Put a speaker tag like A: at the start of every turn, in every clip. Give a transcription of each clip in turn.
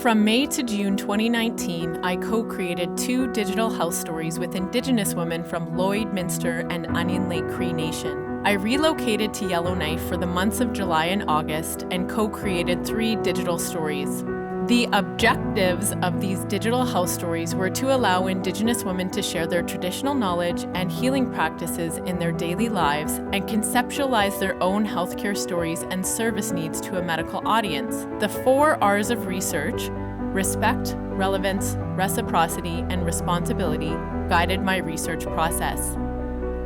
A: From May to June 2019, I co-created 2 digital health stories with Indigenous women from Lloydminster and Onion Lake Cree Nation. I relocated to Yellowknife for the months of July and August and co-created 3 digital stories. The objectives of these digital health stories were to allow Indigenous women to share their traditional knowledge and healing practices in their daily lives and conceptualize their own healthcare stories and service needs to a medical audience. The 4 R's of research, respect, relevance, reciprocity, and responsibility, guided my research process.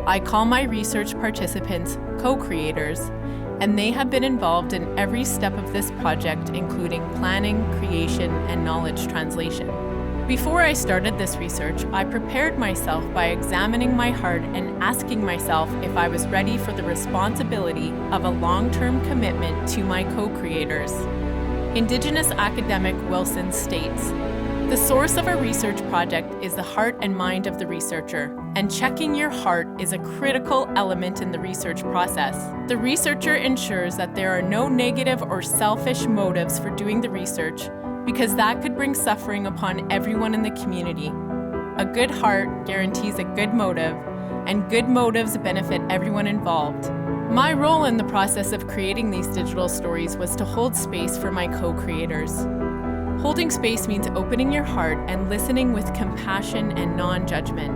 A: I call my research participants co-creators, and they have been involved in every step of this project, including planning, creation, and knowledge translation. Before I started this research, I prepared myself by examining my heart and asking myself if I was ready for the responsibility of a long-term commitment to my co-creators. Indigenous academic Wilson states, "The source of a research project is the heart and mind of the researcher, and checking your heart is a critical element in the research process. The researcher ensures that there are no negative or selfish motives for doing the research, because that could bring suffering upon everyone in the community. A good heart guarantees a good motive, and good motives benefit everyone involved." My role in the process of creating these digital stories was to hold space for my co-creators. Holding space means opening your heart and listening with compassion and non-judgment.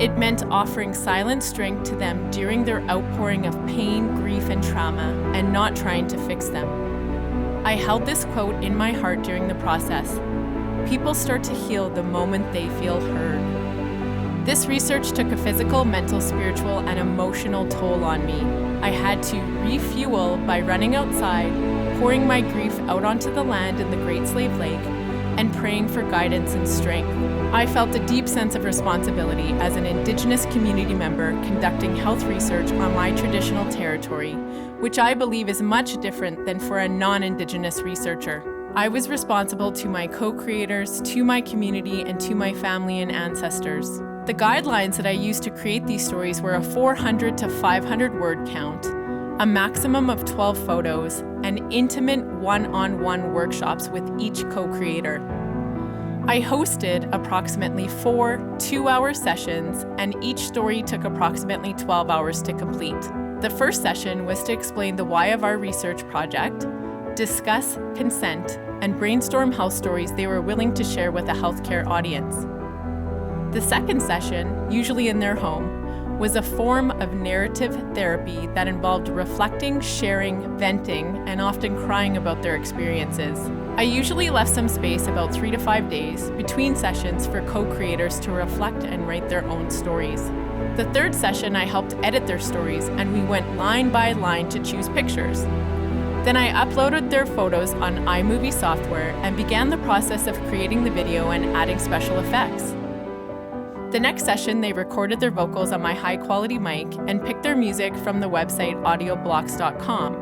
A: It meant offering silent strength to them during their outpouring of pain, grief, and trauma, and not trying to fix them. I held this quote in my heart during the process. People start to heal the moment they feel heard. This research took a physical, mental, spiritual, and emotional toll on me. I had to refuel by running outside, pouring my grief out onto the land in the Great Slave Lake, and praying for guidance and strength. I felt a deep sense of responsibility as an Indigenous community member conducting health research on my traditional territory, which I believe is much different than for a non-Indigenous researcher. I was responsible to my co-creators, to my community, and to my family and ancestors. The guidelines that I used to create these stories were a 400 to 500 word count, a maximum of 12 photos, and intimate one-on-one workshops with each co-creator. I hosted approximately 4 two-hour sessions, and each story took approximately 12 hours to complete. The first session was to explain the why of our research project, discuss consent, and brainstorm health stories they were willing to share with a healthcare audience. The second session, usually in their home, was a form of narrative therapy that involved reflecting, sharing, venting, and often crying about their experiences. I usually left some space, about 3 to 5 days, between sessions for co-creators to reflect and write their own stories. The third session, I helped edit their stories, and we went line by line to choose pictures. Then I uploaded their photos on iMovie software and began the process of creating the video and adding special effects. The next session, they recorded their vocals on my high-quality mic and picked their music from the website audioblocks.com.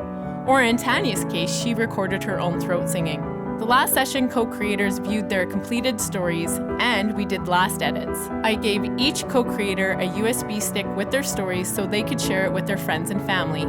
A: Or in Tanya's case, she recorded her own throat singing. The last session, co-creators viewed their completed stories, and we did last edits. I gave each co-creator a USB stick with their stories so they could share it with their friends and family.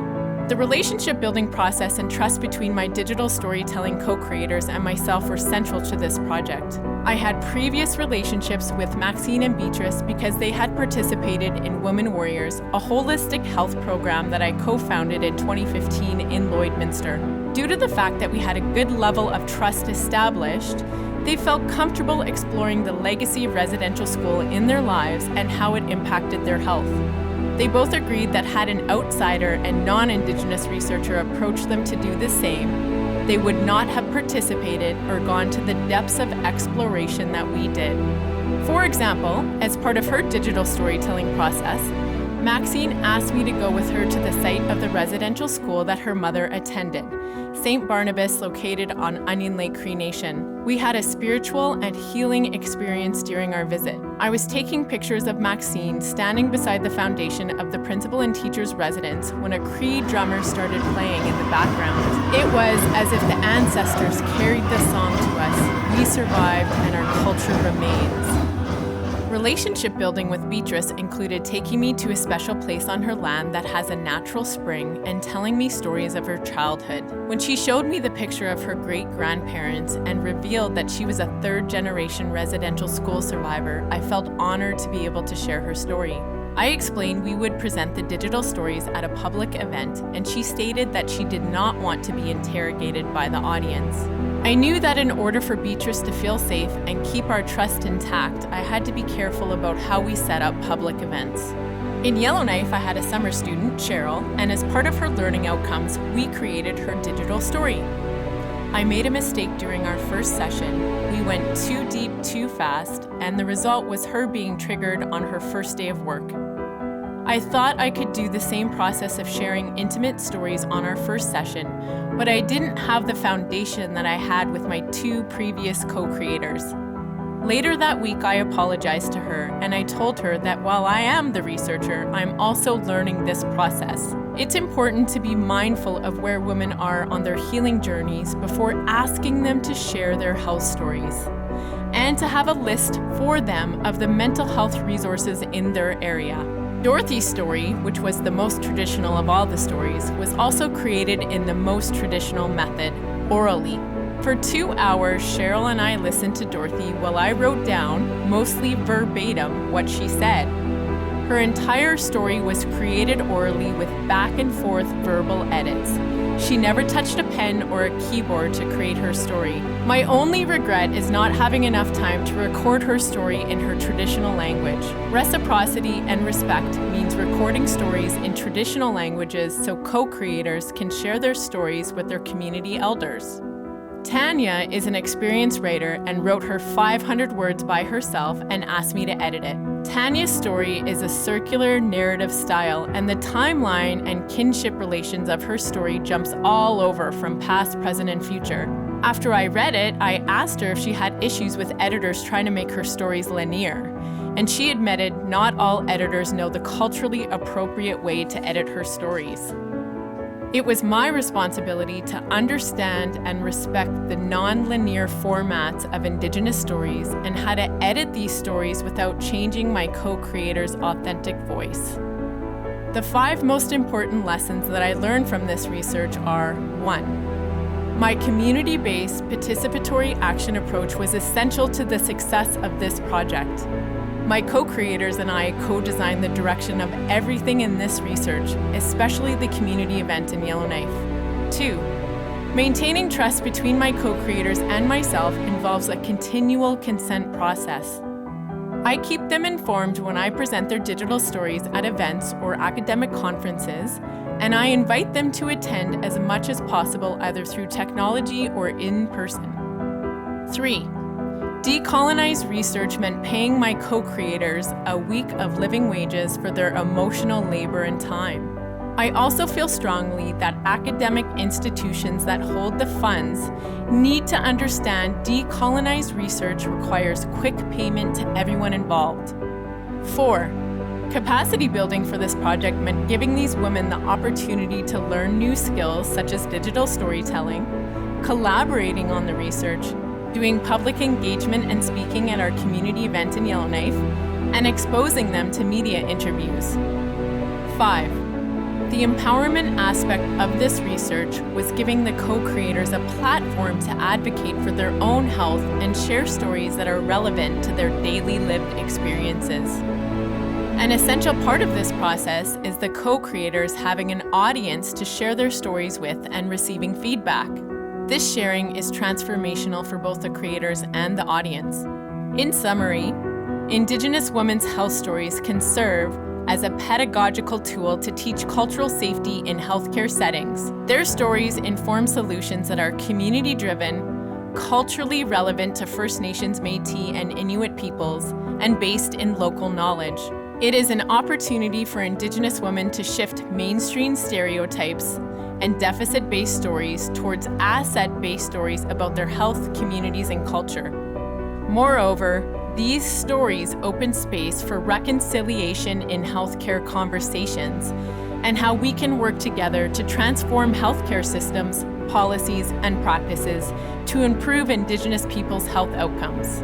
A: The relationship building process and trust between my digital storytelling co-creators and myself were central to this project. I had previous relationships with Maxine and Beatrice because they had participated in Women Warriors, a holistic health program that I co-founded in 2015 in Lloydminster. Due to the fact that we had a good level of trust established, they felt comfortable exploring the legacy of residential school in their lives and how it impacted their health. They both agreed that had an outsider and non-Indigenous researcher approached them to do the same, they would not have participated or gone to the depths of exploration that we did. For example, as part of her digital storytelling process, Maxine asked me to go with her to the site of the residential school that her mother attended, St. Barnabas, located on Onion Lake Cree Nation. We had a spiritual and healing experience during our visit. I was taking pictures of Maxine standing beside the foundation of the principal and teacher's residence when a Cree drummer started playing in the background. It was as if the ancestors carried this song to us. We survived and our culture remains. Relationship building with Beatrice included taking me to a special place on her land that has a natural spring and telling me stories of her childhood. When she showed me the picture of her great-grandparents and revealed that she was a third-generation residential school survivor, I felt honored to be able to share her story. I explained we would present the digital stories at a public event, and she stated that she did not want to be interrogated by the audience. I knew that in order for Beatrice to feel safe and keep our trust intact, I had to be careful about how we set up public events. In Yellowknife, I had a summer student, Cheryl, and as part of her learning outcomes, we created her digital story. I made a mistake during our first session. We went too deep too fast, and the result was her being triggered on her first day of work. I thought I could do the same process of sharing intimate stories on our first session, but I didn't have the foundation that I had with my two previous co-creators. Later that week, I apologized to her, and I told her that while I am the researcher, I'm also learning this process. It's important to be mindful of where women are on their healing journeys before asking them to share their health stories, and to have a list for them of the mental health resources in their area. Dorothy's story, which was the most traditional of all the stories, was also created in the most traditional method, orally. For 2 hours, Cheryl and I listened to Dorothy while I wrote down, mostly verbatim, what she said. Her entire story was created orally with back and forth verbal edits. She never touched a pen or a keyboard to create her story. My only regret is not having enough time to record her story in her traditional language. Reciprocity and respect means recording stories in traditional languages so co-creators can share their stories with their community elders. Tanya is an experienced writer and wrote her 500 words by herself and asked me to edit it. Tanya's story is a circular narrative style, and the timeline and kinship relations of her story jumps all over from past, present, and future. After I read it, I asked her if she had issues with editors trying to make her stories linear, and she admitted not all editors know the culturally appropriate way to edit her stories. It was my responsibility to understand and respect the non-linear formats of Indigenous stories and how to edit these stories without changing my co-creator's authentic voice. The 5 most important lessons that I learned from this research are: 1. My community-based participatory action approach was essential to the success of this project. My co-creators and I co-designed the direction of everything in this research, especially the community event in Yellowknife. 2. Maintaining trust between my co-creators and myself involves a continual consent process. I keep them informed when I present their digital stories at events or academic conferences, and I invite them to attend as much as possible either through technology or in person. 3. Decolonized Research meant paying my co-creators a week of living wages for their emotional labor and time. I also feel strongly that academic institutions that hold the funds need to understand decolonized research requires quick payment to everyone involved. 4. Capacity building for this project meant giving these women the opportunity to learn new skills such as digital storytelling, collaborating on the research, doing public engagement and speaking at our community event in Yellowknife, and exposing them to media interviews. 5. The empowerment aspect of this research was giving the co-creators a platform to advocate for their own health and share stories that are relevant to their daily lived experiences. An essential part of this process is the co-creators having an audience to share their stories with and receiving feedback. This sharing is transformational for both the creators and the audience. In summary, Indigenous women's health stories can serve as a pedagogical tool to teach cultural safety in healthcare settings. Their stories inform solutions that are community-driven, culturally relevant to First Nations, Métis, and Inuit peoples, and based in local knowledge. It is an opportunity for Indigenous women to shift mainstream stereotypes and deficit-based stories towards asset-based stories about their health, communities, and culture. Moreover, these stories open space for reconciliation in healthcare conversations and how we can work together to transform healthcare systems, policies, and practices to improve Indigenous people's health outcomes.